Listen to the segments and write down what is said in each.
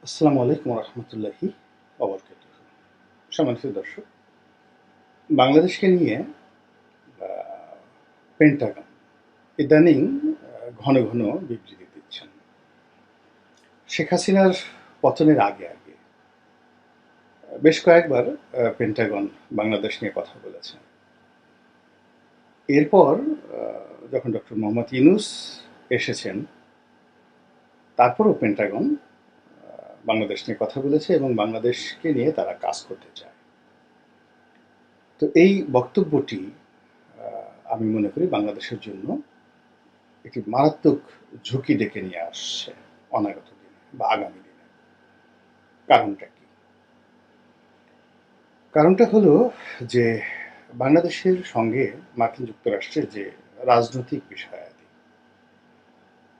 আসসালামু আলাইকুম রহমতুল্লাহি ওবরকাতুহ। সম্মানিত দর্শক, বাংলাদেশকে নিয়ে পেন্টাগন ইদানিং ঘন ঘন বিবৃতি দিচ্ছেন। শেখ হাসিনার পতনের আগে আগে বেশ কয়েকবার পেন্টাগন বাংলাদেশ নিয়ে কথা বলেছে। এরপর যখন ডক্টর মোহাম্মদ ইউনূস এসেছেন, তারপরও পেন্টাগন বাংলাদেশ নিয়ে কথা বলেছে এবং বাংলাদেশকে নিয়ে তারা কাজ করতে চায়। তো এই বক্তব্যটি আমি মনে করি বাংলাদেশের জন্য একটি মারাত্মক ঝুঁকি ডেকে নিয়ে আসছে অনাগত দিনে বা আগামী দিনে। কারণটা কি? কারণটা হলো যে বাংলাদেশের সঙ্গে মার্কিন যুক্তরাষ্ট্রের যে রাজনৈতিক বিষয়াদি,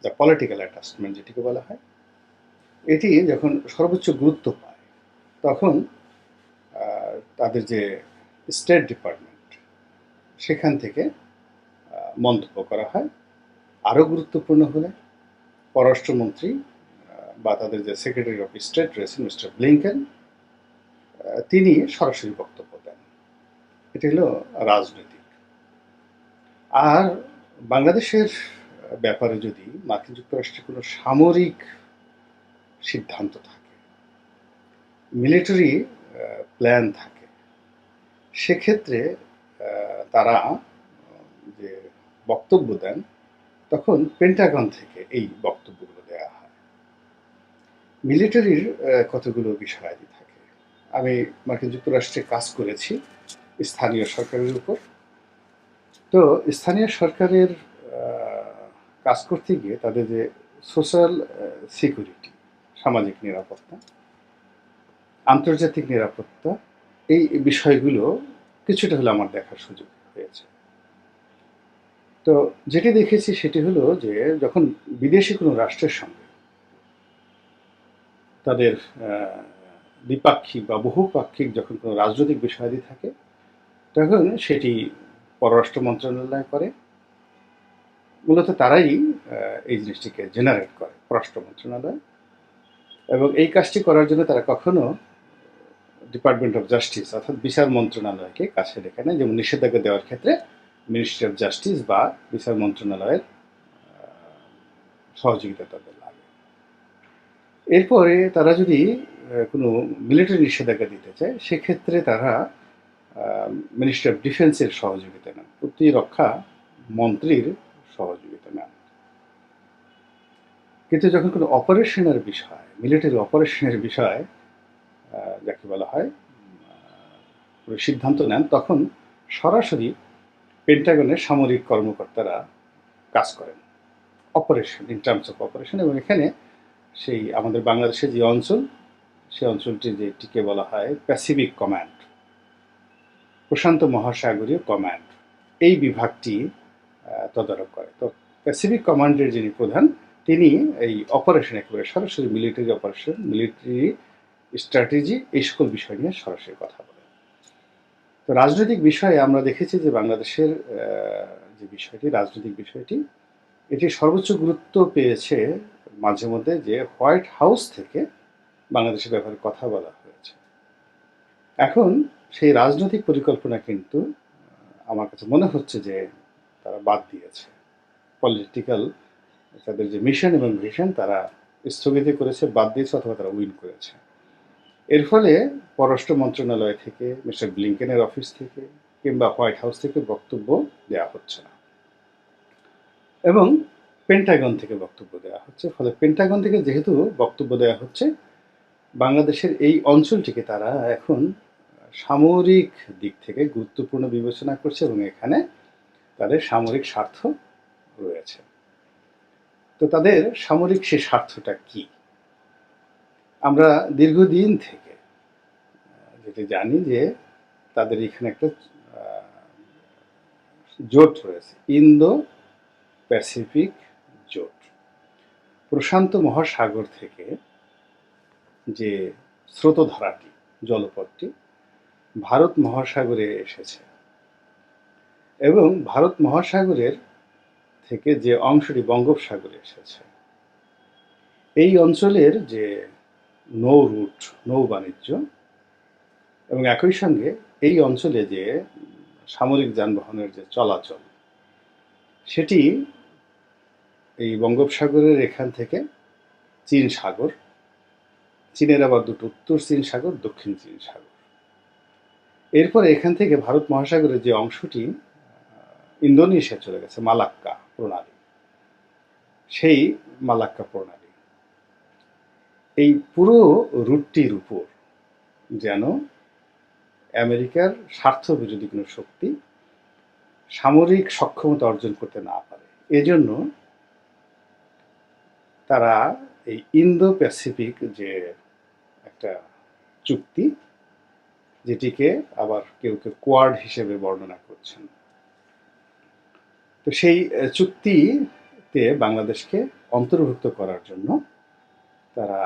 দ্য পলিটিক্যাল অ্যাটাচমেন্ট যেটিকে বলা হয়, এটি যখন সর্বোচ্চ গুরুত্ব পায় তখন তাদের যে স্টেট ডিপার্টমেন্ট সেখান থেকে মন্তব্য করা হয়। আরও গুরুত্বপূর্ণ হলে পররাষ্ট্রমন্ত্রী বা তাদের যে সেক্রেটারি অফ স্টেট রয়েছেন মিস্টার ব্লিংকেন, তিনি সরাসরি বক্তব্য দেন। এটি হলো রাজনৈতিক। আর বাংলাদেশের ব্যাপারে যদি মার্কিন যুক্তরাষ্ট্রের কোনো সামরিক সিদ্ধান্ত থাকে, মিলিটারি প্ল্যান থাকে, সেক্ষেত্রে তারা যে বক্তব্য দেন তখন পেন্টাগন থেকে এই বক্তব্যগুলো দেওয়া হয়। মিলিটারির কতগুলো বিষয়াদি থাকে। আমি মার্কিন যুক্তরাষ্ট্রে কাজ করেছি স্থানীয় সরকারের উপর। তো স্থানীয় সরকারের কাজ করতে গিয়ে তাদের যে সোশ্যাল সিকিউরিটি, সামাজিক নিরাপত্তা, আন্তর্জাতিক নিরাপত্তা, এই বিষয়গুলো কিছুটা হলে আমার দেখার সুযোগ হয়েছে। তো যেটি দেখেছি সেটি হলো যে যখন বিদেশি কোনো রাষ্ট্রের সঙ্গে তাদের দ্বিপাক্ষিক বা বহুপাক্ষিক যখন কোনো রাজনৈতিক বিষয়াদি থাকে, তখন সেটি পররাষ্ট্র মন্ত্রণালয় করে। মূলত তারাই এই জিনিসটিকে জেনারেট করে, পররাষ্ট্র মন্ত্রণালয়। এবং এই কাজটি করার জন্য তারা কখনো ডিপার্টমেন্ট অফ জাস্টিস অর্থাৎ বিচার মন্ত্রণালয়কে কাছে ডেকে নেয়। যেমন নিষেধাজ্ঞা দেওয়ার ক্ষেত্রে মিনিস্ট্রি অফ জাস্টিস বা বিচার মন্ত্রণালয়ের সহযোগিতা তাদের লাগে। এরপরে তারা যদি কোনো মিলিটারি নিষেধাজ্ঞা দিতে চায়, সেক্ষেত্রে তারা মিনিস্ট্রি অফ ডিফেন্সের সহযোগিতা নেন, প্রতিরক্ষা মন্ত্রীর সহযোগিতা নেন। কিন্তু যখন কোনো অপারেশনের বিষয়, মিলিটারি অপারেশনের বিষয় যাকে বলা হয় সিদ্ধান্ত নেন, তখন সরাসরি পেন্টাগনের সামরিক কর্মকর্তারা কাজ করেন operation, in terms of operation. এবং এখানে সেই আমাদের বাংলাদেশের যে অঞ্চল, সেই অঞ্চলটি যেটিকে বলা হয় প্যাসিফিক কমান্ড, প্রশান্ত মহাসাগরীয় কমান্ড, এই বিভাগটি তদারক করে। তো প্যাসিফিক কমান্ডের যিনি প্রধান, তিনি এই অপারেশন একেবারে সরাসরি মিলিটারি অপারেশন, মিলিটারি স্ট্র্যাটেজি, এই সকল বিষয় নিয়ে সরাসরি কথা বলেন। তো রাজনৈতিক বিষয়ে আমরা দেখেছি যে বাংলাদেশের যে বিষয়টি, রাজনৈতিক বিষয়টি, এটি সর্বোচ্চ গুরুত্ব পেয়েছে মাঝে মধ্যে যে হোয়াইট হাউস থেকে বাংলাদেশের ব্যাপারে কথা বলা হয়েছে। এখন সেই রাজনৈতিক পরিকল্পনা কিন্তু আমার কাছে মনে হচ্ছে যে তারা বাদ দিয়েছে। পলিটিক্যাল তাদের যে মিশন এবং ভিশন তারা স্থগিত করেছে, বাদ দিয়েছে, অথবা তারা উইন করেছে। এর ফলে পররাষ্ট্র মন্ত্রণালয় থেকে, মিস্টার ব্লিংকেনের অফিস থেকে কিংবা হোয়াইট হাউস থেকে বক্তব্য দেওয়া হচ্ছে না, এবং পেন্টাগন থেকে বক্তব্য দেওয়া হচ্ছে। ফলে পেন্টাগন থেকে যেহেতু বক্তব্য দেওয়া হচ্ছে, বাংলাদেশের এই অঞ্চলটিকে তারা এখন সামরিক দিক থেকে গুরুত্বপূর্ণ বিবেচনা করছে এবং এখানে তাদের সামরিক স্বার্থ রয়েছে। তো তাদের সামরিক সে স্বার্থটা কি? আমরা দীর্ঘদিন থেকে যেটি জানি যে তাদের এখানে একটা জোট রয়েছে, ইন্দো প্যাসিফিক জোট। প্রশান্ত মহাসাগর থেকে যে স্রোতধারাটি, জলপথটি ভারত মহাসাগরে এসেছে, এবং ভারত মহাসাগরের থেকে যে অংশটি বঙ্গোপসাগরে এসেছে, এই অঞ্চলের যে নৌ রুট, নৌ বাণিজ্য, এবং একই সঙ্গে এই অঞ্চলে যে সামরিক যানবাহনের যে চলাচল, সেটি এই বঙ্গোপসাগরের এখান থেকে চীন সাগর, চীনের আবার দুটো উত্তর চীন সাগর, দক্ষিণ চীন সাগর, এরপরে এখান থেকে ভারত মহাসাগরের যে অংশটি ইন্দোনেশিয়া চলে গেছে, মালাক্কা প্রণালী, সেই মালাক্কা প্রণালী, এই পুরো রুটটির উপর যেন আমেরিকার স্বার্থ বিরোধী কোনো শক্তি সামরিক সক্ষমতা অর্জন করতে না পারে। এজন্য তারা এই ইন্দো প্যাসিফিক যে একটা চুক্তি, যেটিকে আবার কেউ কেউ কোয়াড হিসেবে বর্ণনা করছেন, তো সেই চুক্তিতে বাংলাদেশকে অন্তর্ভুক্ত করার জন্য তারা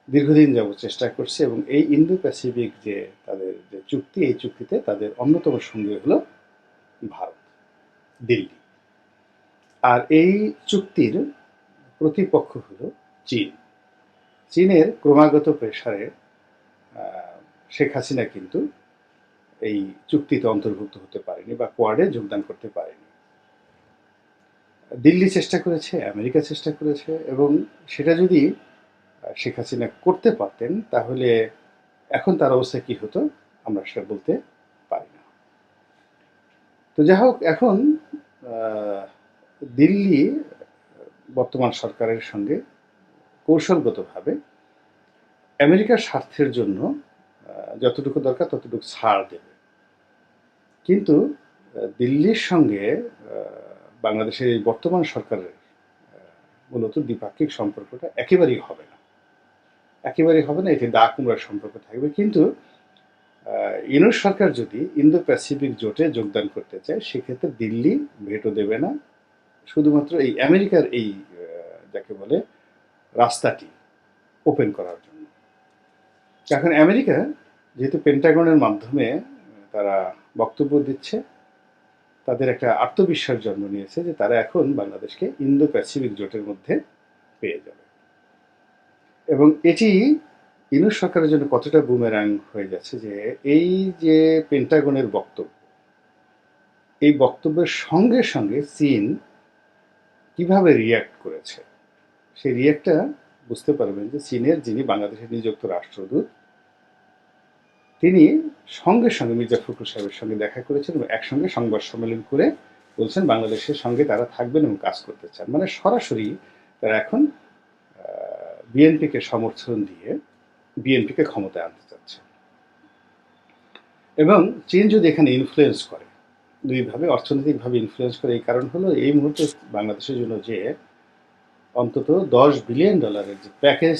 দীর্ঘদিন যাবৎ চেষ্টা করছে, এবং এই ইন্দো প্যাসিফিক যে তাদের যে চুক্তি, এই চুক্তিতে তাদের অন্যতম সঙ্গী হলো ভারত, দিল্লি। আর এই চুক্তির প্রতিপক্ষ হলো চীন। চীনের ক্রমাগত প্রেসারে শেখ হাসিনা কিন্তু এই চুক্তিতে অন্তর্ভুক্ত হতে পারেনি বা কোয়াডে যোগদান করতে পারেনি। দিল্লি চেষ্টা করেছে, আমেরিকা চেষ্টা করেছে, এবং সেটা যদি শেখ হাসিনা করতে পারতেন তাহলে এখন তার অবস্থা কি হতো আমরা সেটা বলতে পারি না। তো যাই হোক, এখন দিল্লি বর্তমান সরকারের সঙ্গে কৌশলগতভাবে আমেরিকার স্বার্থের জন্য যতটুকু দরকার ততটুকু ছাড় দেবে, কিন্তু দিল্লির সঙ্গে বাংলাদেশের এই বর্তমান সরকারের মূলত দ্বিপাক্ষিক সম্পর্কটা একেবারেই হবে না, একেবারেই হবে না, এটি দা কুমড়ার সম্পর্ক থাকবে। কিন্তু ইউনুস সরকার যদি ইন্দো প্যাসিফিক জোটে যোগদান করতে চায়, সেক্ষেত্রে দিল্লি ভেটো দেবে না, শুধুমাত্র এই আমেরিকার এই যাকে বলে রাস্তাটি ওপেন করার জন্য। এখন আমেরিকা যেহেতু পেন্টাগনের মাধ্যমে তারা বক্তব্য দিচ্ছে, তাদের একটা আত্মবিশ্বাস জন্ম নিয়েছে যে তারা এখন বাংলাদেশকে ইন্দো প্যাসিফিক জোটের মধ্যে পেয়ে যাবে, এবং এটি ইউনুস সরকারের জন্য কতটা বুমেরাং হয়ে যাচ্ছে যে এই যে পেন্টাগনের বক্তব্য, এই বক্তব্যের সঙ্গে সঙ্গে চীন কিভাবে রিয়্যাক্ট করেছে, সেই রিয়্যাক্টটা বুঝতে পারবেন যে চীনের যিনি বাংলাদেশের নিযুক্ত রাষ্ট্রদূত, তিনি সঙ্গে সঙ্গে মির্জা ফখরুল সাহেবের সঙ্গে দেখা করেছেন এবং একসঙ্গে সংবাদ সম্মেলন করে বলছেন বাংলাদেশের সঙ্গে তারা থাকবেন এবং কাজ করতে চান। মানে সরাসরি তারা এখন বিএনপিকে সমর্থন দিয়ে বিএনপিকে ক্ষমতায় আনতে চাচ্ছে। এবং চীন যদি এখানে ইনফ্লুয়েন্স করে, দুইভাবে অর্থনৈতিকভাবে ইনফ্লুয়েন্স করে, এই কারণ হলো এই মুহূর্তে বাংলাদেশের জন্য যে অন্তত $10 বিলিয়ন যে প্যাকেজ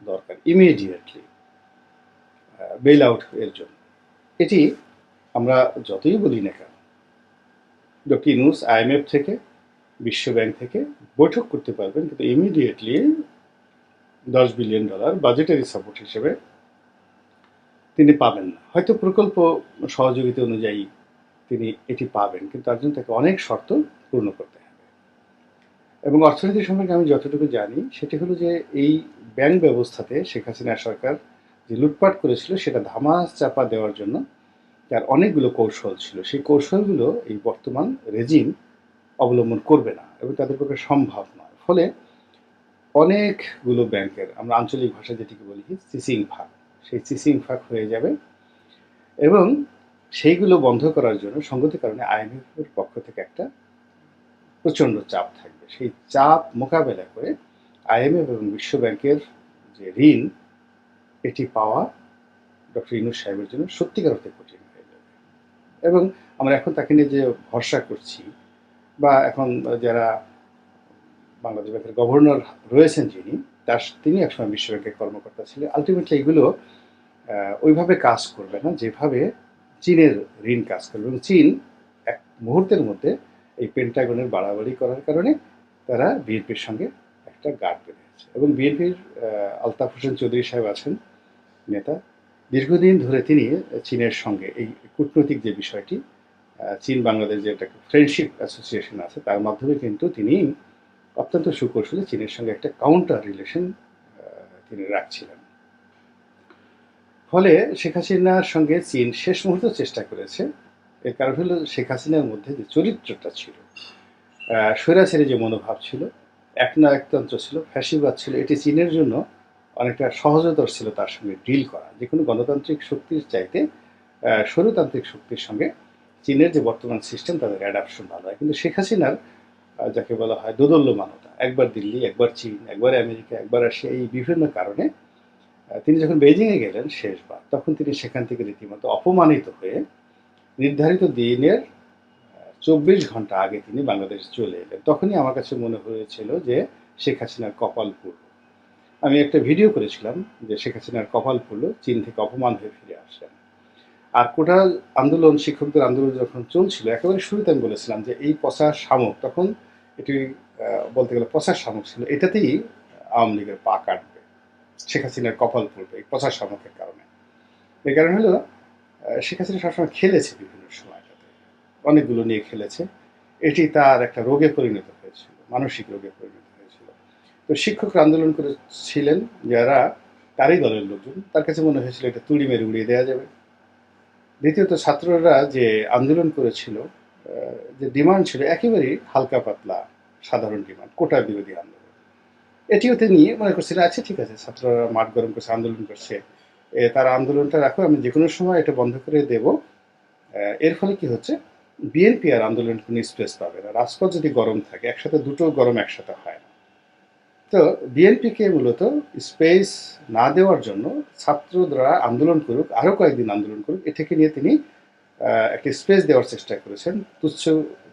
দরকার ইমিডিয়েটলি বেল আউট এর জন্য, এটি আমরা যতই বলি না কেন, ডক্টর ইউনূস IMF থেকে, বিশ্ব ব্যাংক থেকে বৈঠক করতে পারবেন, কিন্তু ইমিডিয়েটলি $10 বিলিয়ন বাজেটারি সাপোর্ট হিসেবে তিনি পাবেন না। হয়তো প্রকল্প সহযোগিতা অনুযায়ী তিনি এটি পাবেন, কিন্তু তার জন্য তাকে অনেক শর্ত পূর্ণ করতে হবে। এবং অর্থনীতি সম্পর্কে আমি যতটুকু জানি সেটি হলো যে এই ব্যাংক ব্যবস্থাতে শেখ হাসিনা সরকার যে লুটপাট করেছিল সেটা ধামা চাপা দেওয়ার জন্য তার অনেকগুলো কৌশল ছিল, সেই কৌশলগুলো এই বর্তমান রেজিম অবলম্বন করবে না এবং তাদের পক্ষে সম্ভব নয়। ফলে অনেকগুলো ব্যাংকের, আমরা আঞ্চলিক ভাষায় যেটিকে বলি চিচিং ফাঁক, সেই চিচিং ফাঁক হয়ে যাবে, এবং সেইগুলো বন্ধ করার জন্য সঙ্গতি কারণে IMF-এর পক্ষ থেকে একটা প্রচণ্ড চাপ থাকবে। সেই চাপ মোকাবেলা করে IMF এবং বিশ্ব ব্যাংকের যে ঋণ, এটি পাওয়া ডক্টর ইউনূস সাহেবের জন্য সত্যিকার অর্থে কঠিন হয়ে যাবে। এবং আমরা এখন তাকে নিয়ে যে ভরসা করছি, বা এখন যারা বাংলাদেশ ব্যাংকের গভর্নর রয়েছেন যিনি, তিনি একসময় বিশ্ব ব্যাংকের কর্মকর্তা ছিলেন, আলটিমেটলি এগুলো ওইভাবে কাজ করবে না যেভাবে চীনের ঋণ কাজ করবে। এবং চীন এক মুহূর্তের মধ্যে এই পেন্টাগনের বাড়াবাড়ি করার কারণে তারা বিএনপির সঙ্গে একটা গাঁট বেঁধেছে। এবং বিএনপির আলতাফ হোসেন চৌধুরী সাহেব আছেন নেতা, দীর্ঘদিন ধরে তিনি চীনের সঙ্গে এই কূটনৈতিক যে বিষয়টি, চীন বাংলাদেশ যে একটা ফ্রেন্ডশিপ অ্যাসোসিয়েশন আছে, তার মাধ্যমে কিন্তু তিনি অত্যন্ত সুকৌশলে চীনের সঙ্গে একটা কাউন্টার রিলেশন তিনি রাখছিলেন। ফলে শেখ হাসিনার সঙ্গে চীন শেষ মুহূর্তে চেষ্টা করেছে। এর কারণ হলো শেখ হাসিনার মধ্যে যে চরিত্রটা ছিল, স্বৈরাচারী যে মনোভাব ছিল, একনায়কতন্ত্র ছিল, ফ্যাসিবাদ ছিল, এটি চীনের জন্য অনেকটা সহজতর ছিল তার সঙ্গে ডিল করা। যেকোনো গণতান্ত্রিক শক্তির চাইতে স্বৈরতান্ত্রিক শক্তির সঙ্গে চীনের যে বর্তমান সিস্টেম তাদের অ্যাডাপশন ভালো হয়। কিন্তু শেখ হাসিনার যাকে বলা হয় দোদল্যমানতা, একবার দিল্লি, একবার চীন, একবার আমেরিকা, একবার রাশিয়া, এই বিভিন্ন কারণে তিনি যখন বেইজিংয়ে গেলেন শেষবার, তখন তিনি সেখান থেকে রীতিমতো অপমানিত হয়ে নির্ধারিত দিনের ২৪ ঘন্টা আগে তিনি বাংলাদেশে চলে এলেন। তখনই আমার কাছে মনে হয়েছিল যে শেখ হাসিনার কপাল পুড়ল। আমি একটা ভিডিও করেছিলাম যে শেখ হাসিনার কপাল পুড়ল, চীন থেকে অপমান হয়ে ফিরে আসলেন। আর কোটা আন্দোলন, শিক্ষকদের আন্দোলন যখন চলছিল, একেবারে শুরুতে আমি বলেছিলাম যে এই পচা শামুক, তখন এটি বলতে গেলে পচা শামুক ছিল, এটাতেই আওয়ামী লীগের পা কাটবে, শেখ হাসিনার কপাল পড়বে এই পচা শামুকের কারণে। এই কারণ হলো শেখ হাসিনা সবসময় খেলেছে বিভিন্ন সময়টাতে, অনেকগুলো নিয়ে খেলেছে। এটি তার একটা রোগে পরিণত হয়েছিল, মানসিক রোগে পরিণত হয়েছিল। তো শিক্ষকরা আন্দোলন করেছিলেন যারা তারই দলের লোকজন, তার কাছে মনে হয়েছিল এটা তুড়ি মেরে উড়িয়ে দেওয়া যাবে। দ্বিতীয়ত ছাত্ররা যে আন্দোলন করেছিল, যে ডিমান্ড ছিল একেবারেই হালকা পাতলা সাধারণ ডিমান্ড, কোটা বিরোধী আন্দোলন, এটিও তিনি মনে করছিলেন আচ্ছা ঠিক আছে, ছাত্ররা মাঠ গরম করছে, আন্দোলন করছে, তার আন্দোলনটা রাখো, আমি যে কোনো সময় এটা বন্ধ করে দেব। এর ফলে কি হচ্ছে, বিএনপি আর আন্দোলন কোনো স্পেস পাবে না। রাজপথ যদি গরম থাকে, একসাথে দুটো গরম একসাথে হয় না। তো বিএনপিকে মূলত স্পেস না দেওয়ার জন্য ছাত্ররা আন্দোলন করুক, আরও কয়েকদিন আন্দোলন করুক, এটাকে নিয়ে তিনি একটা স্পেস দেওয়ার চেষ্টা করেছেন, তুচ্ছ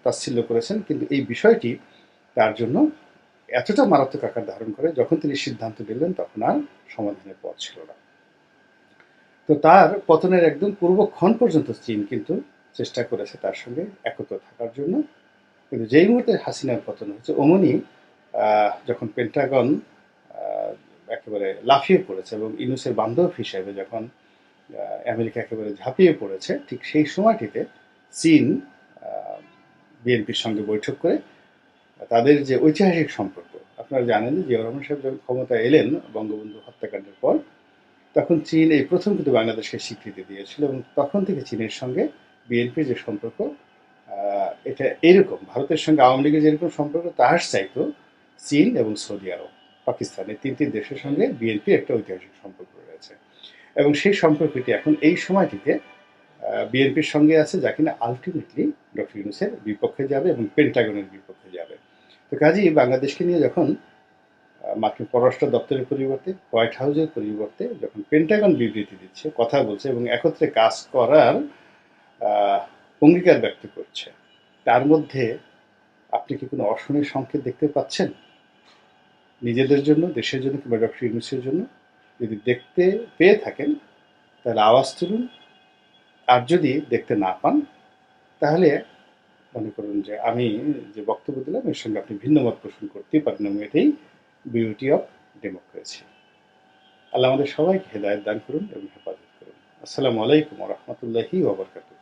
তাচ্ছিল্য করেছেন। কিন্তু এই বিষয়টি তার জন্য এতটা মারাত্মক আকার ধারণ করে, যখন তিনি সিদ্ধান্ত নিলেন তখন আর সমাধানের পথ ছিল না। তো তার পতনের একদম পূর্বক্ষণ পর্যন্ত চীন কিন্তু চেষ্টা করেছে তার সঙ্গে একত্র থাকার জন্য। কিন্তু যেই মুহূর্তে হাসিনার পতন হয়েছে, অমনি যখন পেন্টাগন একেবারে লাফিয়ে পড়েছে এবং ইউনূসের বান্ধব হিসেবে যখন আমেরিকা একেবারে ঝাঁপিয়ে পড়েছে, ঠিক সেই সময়টিতে চীন বিএনপির সঙ্গে বৈঠক করে তাদের যে ঐতিহাসিক সম্পর্ক, আপনারা জানেন যে জিয়াউর রহমান সাহেব যখন ক্ষমতায় এলেন বঙ্গবন্ধু হত্যাকাণ্ডের পর, তখন চীন এই প্রথম কিন্তু বাংলাদেশকে স্বীকৃতি দিয়েছিল এবং তখন থেকে চীনের সঙ্গে বিএনপির যে সম্পর্ক, এটা এরকম ভারতের সঙ্গে আওয়ামী লীগের যেরকম সম্পর্ক, তার চাইতো চীন এবং সৌদি আরব, পাকিস্তান, এই তিনটি দেশের সঙ্গে বিএনপির একটা ঐতিহাসিক সম্পর্ক রয়েছে। এবং সেই সম্পর্কটি এখন এই সময়টিতে বিএনপির সঙ্গে আছে, যা কিনা আলটিমেটলি ডক্টর ইউনূসের বিপক্ষে যাবে এবং পেন্টাগনের বিপক্ষে যাবে। তো কাজেই বাংলাদেশকে নিয়ে যখন মার্কিন পররাষ্ট্র দপ্তরের পরিবর্তে, হোয়াইট হাউসের পরিবর্তে যখন পেন্টাগন বিবৃতি দিচ্ছে, কথা বলছে এবং একত্রে কাজ করার অঙ্গীকার ব্যক্ত করছে, তার মধ্যে আপনি কি কোনো অশনির সংকেত দেখতে পাচ্ছেন নিজেদের জন্য, দেশের জন্য, কিংবা ডক্টর ইউনূসের জন্য? যদি দেখতে পেয়ে থাকেন তাহলে আওয়াজ তুলুন, আর যদি দেখতে না পান তাহলে মনে করুন যে আমি যে বক্তব্য দিলাম এর সঙ্গে আপনি ভিন্ন মত পোষণ করতেই পারেন, এবং এটাই বিউটি অফ ডেমোক্রেসি। আল্লাহ আমাদের সবাইকে হেদায়েত দান করুন এবং হেফাজত করুন। আসসালামু আলাইকুম ওয়া রাহমাতুল্লাহি ওয়া বারাকাতুহু।